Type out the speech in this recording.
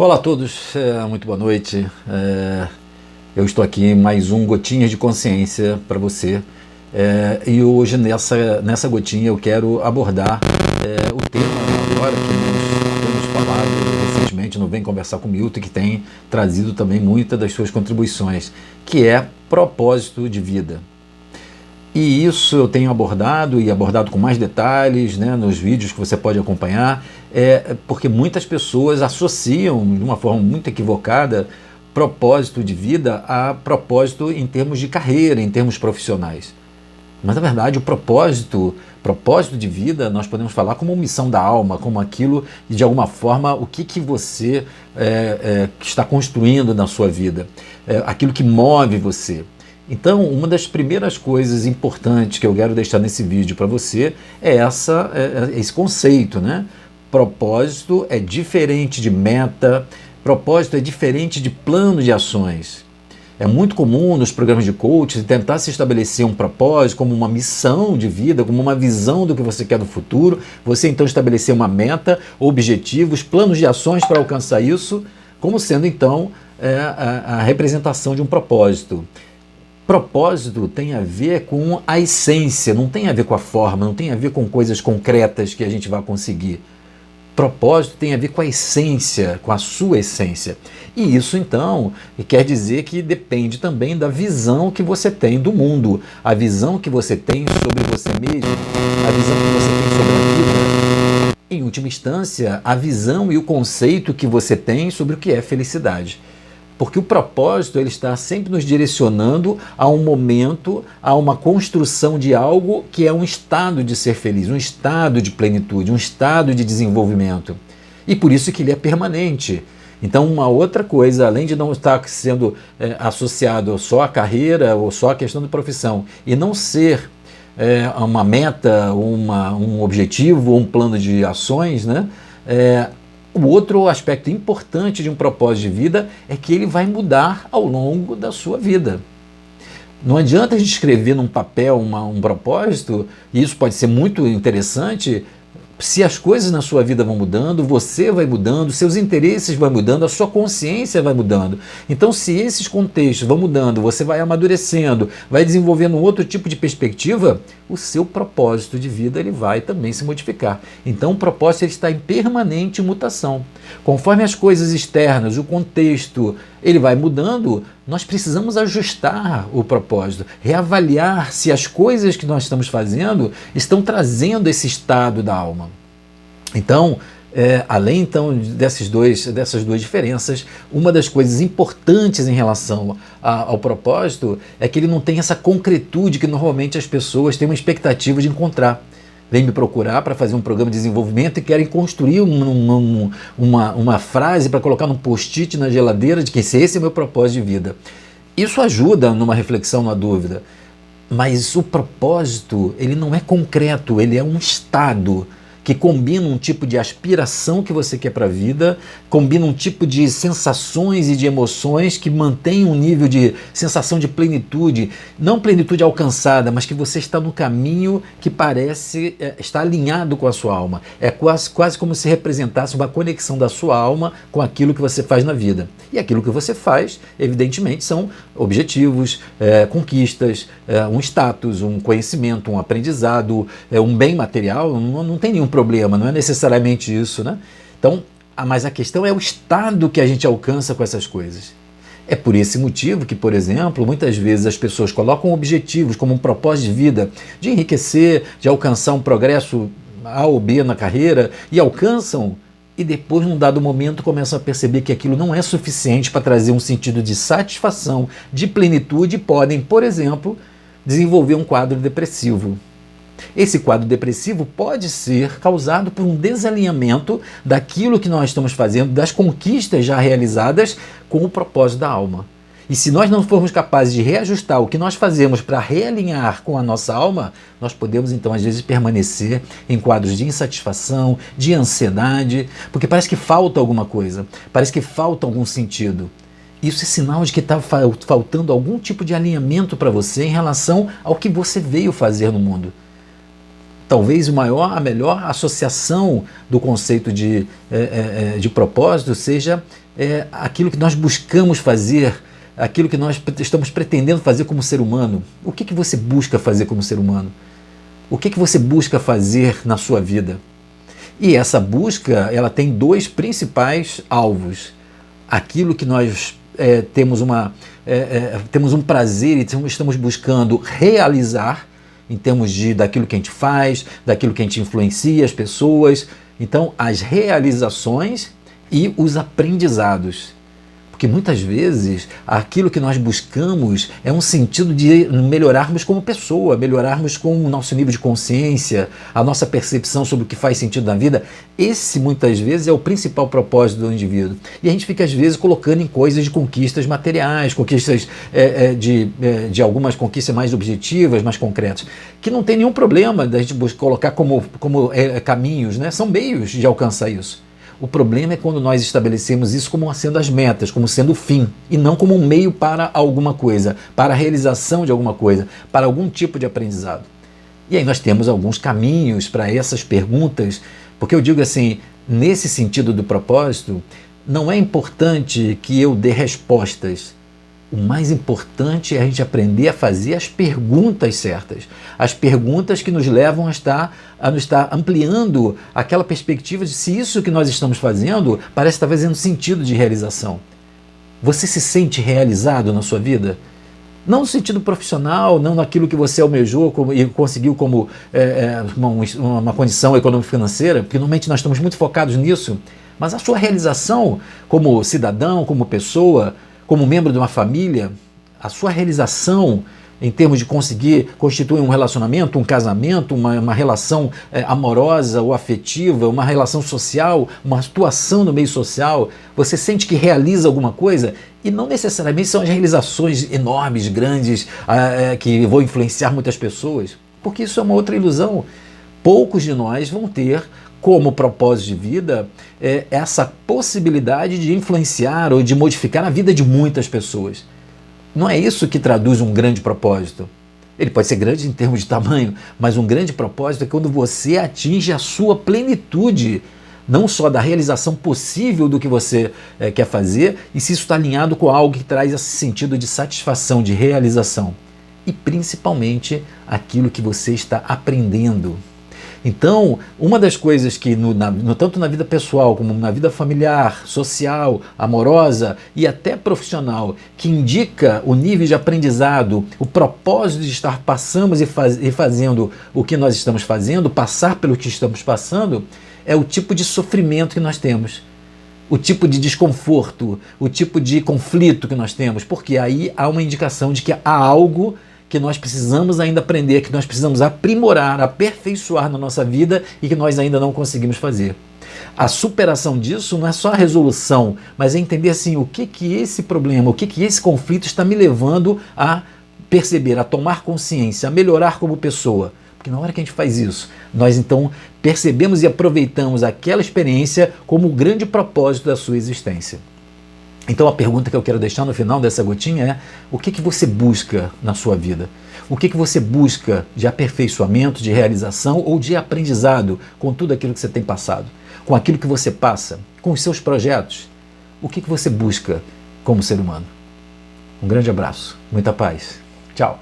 Olá a todos, muito boa noite. Eu estou aqui em mais um Gotinhas de Consciência para você. E hoje nessa gotinha eu quero abordar o tema agora que nós temos falado recentemente no Vem Conversar com Milton, que tem trazido também muitas das suas contribuições, que é propósito de vida. E isso eu tenho abordado com mais detalhes, né, nos vídeos que você pode acompanhar, porque muitas pessoas associam de uma forma muito equivocada propósito de vida a propósito em termos de carreira, em termos profissionais. Mas na verdade o propósito de vida nós podemos falar como missão da alma, como aquilo e de alguma forma o que você está construindo na sua vida, aquilo que move você. Então, uma das primeiras coisas importantes que eu quero deixar nesse vídeo para você é esse conceito, né? Propósito é diferente de meta, propósito é diferente de plano de ações. É muito comum nos programas de coaching tentar se estabelecer um propósito como uma missão de vida, como uma visão do que você quer no futuro, você então estabelecer uma meta, objetivos, planos de ações para alcançar isso, como sendo então a representação de um propósito. Propósito tem a ver com a essência, não tem a ver com a forma, não tem a ver com coisas concretas que a gente vai conseguir. Propósito tem a ver com a essência, com a sua essência. E isso, então, quer dizer que depende também da visão que você tem do mundo, a visão que você tem sobre você mesmo, a visão que você tem sobre a vida. Em última instância, a visão e o conceito que você tem sobre o que é felicidade. Porque o propósito ele está sempre nos direcionando a um momento, a uma construção de algo que é um estado de ser feliz, um estado de plenitude, um estado de desenvolvimento. E por isso que ele é permanente. Então uma outra coisa, além de não estar sendo associado só à carreira ou só à questão de profissão, e não ser uma meta, um objetivo ou um plano de ações, né? O outro aspecto importante de um propósito de vida é que ele vai mudar ao longo da sua vida. Não adianta a gente escrever num papel um propósito, e isso pode ser muito interessante, se as coisas na sua vida vão mudando, você vai mudando, seus interesses vão mudando, a sua consciência vai mudando. Então, se esses contextos vão mudando, você vai amadurecendo, vai desenvolvendo um outro tipo de perspectiva, o seu propósito de vida ele vai também se modificar. Então, o propósito ele está em permanente mutação. Conforme as coisas externas, o contexto, ele vai mudando, nós precisamos ajustar o propósito, reavaliar se as coisas que nós estamos fazendo estão trazendo esse estado da alma. Então, além então dessas duas diferenças, uma das coisas importantes em relação ao propósito é que ele não tem essa concretude que normalmente as pessoas têm uma expectativa de encontrar. Vêm me procurar para fazer um programa de desenvolvimento e querem construir uma frase para colocar num post-it na geladeira de que esse é o meu propósito de vida. Isso ajuda numa reflexão, numa dúvida, mas o propósito ele não é concreto, ele é um estado que combina um tipo de aspiração que você quer para a vida, combina um tipo de sensações e de emoções que mantém um nível de sensação de plenitude, não plenitude alcançada, mas que você está no caminho que parece estar alinhado com a sua alma. É quase como se representasse uma conexão da sua alma com aquilo que você faz na vida. E aquilo que você faz, evidentemente, são objetivos, conquistas, um status, um conhecimento, um aprendizado, um bem material, não tem nenhum problema, não é necessariamente isso, né? Então, mas a questão é o estado que a gente alcança com essas coisas. É por esse motivo que, por exemplo, muitas vezes as pessoas colocam objetivos como um propósito de vida, de enriquecer, de alcançar um progresso A ou B na carreira, e alcançam, e depois, num dado momento, começam a perceber que aquilo não é suficiente para trazer um sentido de satisfação, de plenitude, e podem, por exemplo, desenvolver um quadro depressivo. Esse quadro depressivo pode ser causado por um desalinhamento daquilo que nós estamos fazendo, das conquistas já realizadas com o propósito da alma. E se nós não formos capazes de reajustar o que nós fazemos para realinhar com a nossa alma, nós podemos então às vezes permanecer em quadros de insatisfação, de ansiedade, porque parece que falta alguma coisa, parece que falta algum sentido. Isso é sinal de que está faltando algum tipo de alinhamento para você em relação ao que você veio fazer no mundo. Talvez a melhor associação do conceito de propósito seja aquilo que nós buscamos fazer, aquilo que nós estamos pretendendo fazer como ser humano. O que você busca fazer como ser humano? O que você busca fazer na sua vida? E essa busca, ela tem dois principais alvos. Aquilo que nós temos um prazer e estamos buscando realizar, em termos daquilo que a gente faz, daquilo que a gente influencia as pessoas. Então, as realizações e os aprendizados. Porque muitas vezes aquilo que nós buscamos é um sentido de melhorarmos como pessoa, melhorarmos com o nosso nível de consciência, a nossa percepção sobre o que faz sentido na vida. Esse muitas vezes é o principal propósito do indivíduo. E a gente fica às vezes colocando em coisas de conquistas materiais, conquistas de algumas conquistas mais objetivas, mais concretas, que não tem nenhum problema da gente colocar como caminhos, né? São meios de alcançar isso. O problema é quando nós estabelecemos isso como sendo as metas, como sendo o fim, e não como um meio para alguma coisa, para a realização de alguma coisa, para algum tipo de aprendizado. E aí nós temos alguns caminhos para essas perguntas, porque eu digo assim, nesse sentido do propósito, não é importante que eu dê respostas. O mais importante é a gente aprender a fazer as perguntas certas. As perguntas que nos levam a estar ampliando aquela perspectiva de se isso que nós estamos fazendo parece estar fazendo sentido de realização. Você se sente realizado na sua vida? Não no sentido profissional, não naquilo que você almejou e conseguiu como uma condição econômico-financeira, porque normalmente nós estamos muito focados nisso, mas a sua realização como cidadão, como pessoa, como membro de uma família, a sua realização em termos de conseguir constituir um relacionamento, um casamento, uma relação amorosa ou afetiva, uma relação social, uma atuação no meio social, você sente que realiza alguma coisa e não necessariamente são as realizações enormes, grandes, que vão influenciar muitas pessoas, porque isso é uma outra ilusão. Poucos de nós vão ter como propósito de vida essa possibilidade de influenciar ou de modificar a vida de muitas pessoas. Não é isso que traduz um grande propósito. Ele pode ser grande em termos de tamanho, mas um grande propósito é quando você atinge a sua plenitude, não só da realização possível do que você quer fazer, e se isso está alinhado com algo que traz esse sentido de satisfação, de realização. E principalmente aquilo que você está aprendendo. Então, uma das coisas que, tanto na vida pessoal, como na vida familiar, social, amorosa e até profissional, que indica o nível de aprendizado, o propósito de estar passando e fazendo o que nós estamos fazendo, passar pelo que estamos passando, é o tipo de sofrimento que nós temos, o tipo de desconforto, o tipo de conflito que nós temos, porque aí há uma indicação de que há algo que nós precisamos ainda aprender, que nós precisamos aprimorar, aperfeiçoar na nossa vida e que nós ainda não conseguimos fazer. A superação disso não é só a resolução, mas é entender assim, o que esse problema, o que esse conflito está me levando a perceber, a tomar consciência, a melhorar como pessoa. Porque na hora que a gente faz isso, nós então percebemos e aproveitamos aquela experiência como o grande propósito da sua existência. Então a pergunta que eu quero deixar no final dessa gotinha é: o que você busca na sua vida? O que você busca de aperfeiçoamento, de realização ou de aprendizado com tudo aquilo que você tem passado? Com aquilo que você passa? Com os seus projetos? O que você busca como ser humano? Um grande abraço, muita paz. Tchau.